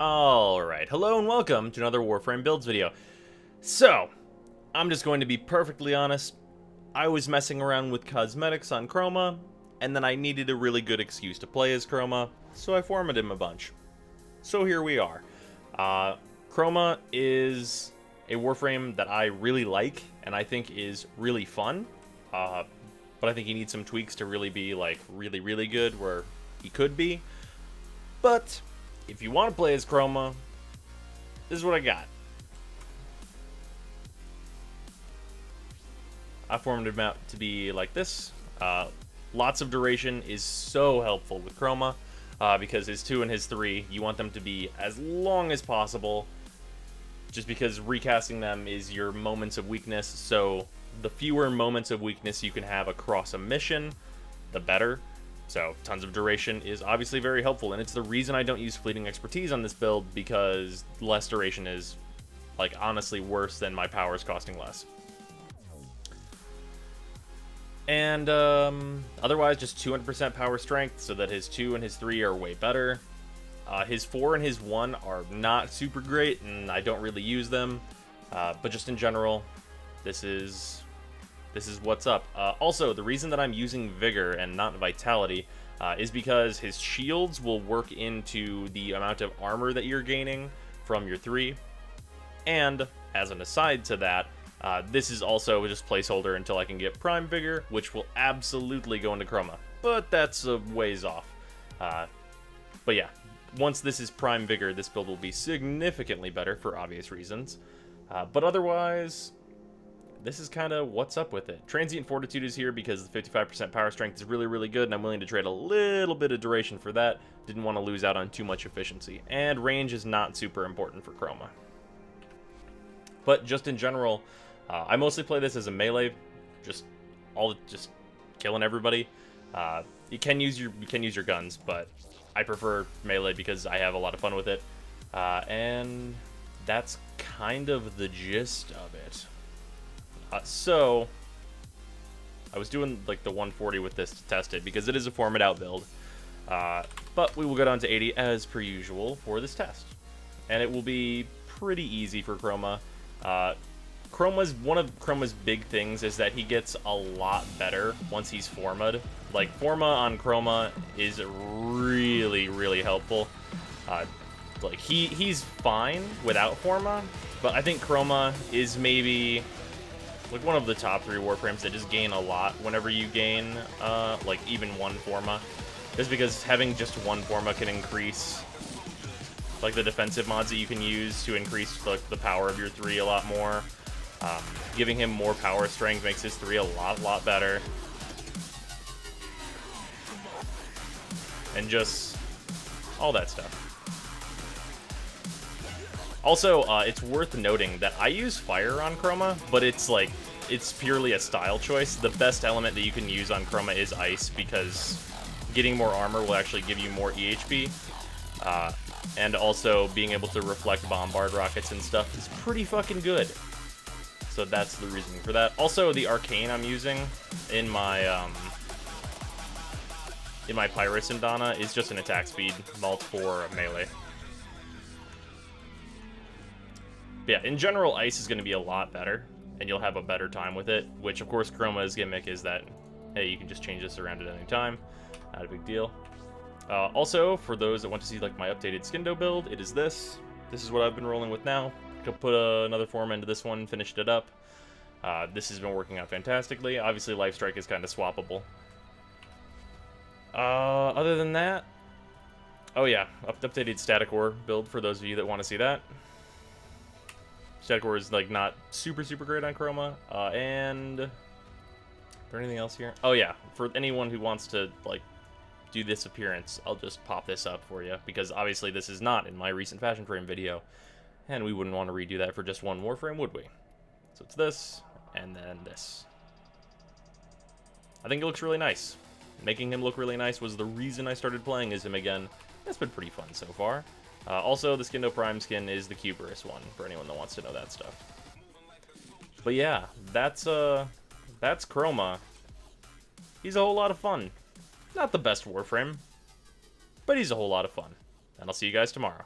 Alright, hello and welcome to another Warframe builds video. So, I'm just going to be perfectly honest. I was messing around with cosmetics on Chroma, and then I needed a really good excuse to play as Chroma, so I formatted him a bunch. So here we are. Chroma is a Warframe that I really like, and I think is really fun. But I think he needs some tweaks to really be, like, really good where he could be. But if you want to play as Chroma, this is what I got. I formatted him out to be like this. Lots of duration is so helpful with Chroma, because his 2 and his 3, you want them to be as long as possible, just because recasting them is your moments of weakness, so the fewer moments of weakness you can have across a mission, the better. So, tons of duration is obviously very helpful, and it's the reason I don't use Fleeting Expertise on this build, because less duration is, like, honestly worse than my powers costing less. And, otherwise, just 200% power strength, so that his 2 and his 3 are way better. His 4 and his 1 are not super great, and I don't really use them, but just in general, this is what's up. Also, the reason that I'm using Vigor and not Vitality is because his shields will work into the amount of armor that you're gaining from your 3. And, as an aside to that, this is also just placeholder until I can get Prime Vigor, which will absolutely go into Chroma. But that's a ways off. But yeah, once this is Prime Vigor, this build will be significantly better for obvious reasons. But otherwise, this is kind of what's up with it. Transient Fortitude is here because the 55% power strength is really good, and I'm willing to trade a little bit of duration for that. Didn't want to lose out on too much efficiency. And range is not super important for Chroma. But just in general, I mostly play this as a melee, just killing everybody. You can use your guns, but I prefer melee because I have a lot of fun with it. And that's kind of the gist of it. So, I was doing like the 140 with this to test it because it is a format out build. But we will go down to 80 as per usual for this test. And it will be pretty easy for Chroma. One of Chroma's big things is that he gets a lot better once he's Forma'd. Like, Forma on Chroma is really helpful. Like, he's fine without Forma, but I think Chroma is maybe like one of the top 3 Warframes that just gain a lot whenever you gain, like, even one Forma. Just because having just one Forma can increase, like, the defensive mods that you can use to increase, like, the power of your 3 a lot more. Giving him more power strength makes his 3 a lot better. And just all that stuff. Also, it's worth noting that I use fire on Chroma, but it's like, it's purely a style choice. The best element that you can use on Chroma is ice, because getting more armor will actually give you more EHP. And also, being able to reflect bombard rockets and stuff is pretty fucking good. So that's the reason for that. Also, the arcane I'm using in my Pyrus and Dana is just an attack speed mult for melee. But yeah, in general, ice is going to be a lot better, and you'll have a better time with it, which, of course, Chroma's gimmick is that, hey, you can just change this around at any time. Not a big deal. Also, for those that want to see, like, my updated Skindo build, it is this. This is what I've been rolling with now. Could put another form into this one, finished it up. This has been working out fantastically. Obviously, Lifestrike is kind of swappable. Other than that, oh yeah, updated Static Ore build for those of you that want to see that. Static Ore is, like, not super great on Chroma. And is there anything else here? Oh yeah, for anyone who wants to, like, do this appearance, I'll just pop this up for you, because obviously this is not in my recent Fashion Frame video, and we wouldn't want to redo that for just one Warframe, would we? So it's this, and then this. I think it looks really nice. Making him look really nice was the reason I started playing as him again. That's been pretty fun so far. Also, the Skindo Prime skin is the Cuberous one, for anyone that wants to know that stuff. But yeah, that's Chroma. He's a whole lot of fun. Not the best Warframe, but he's a whole lot of fun. And I'll see you guys tomorrow.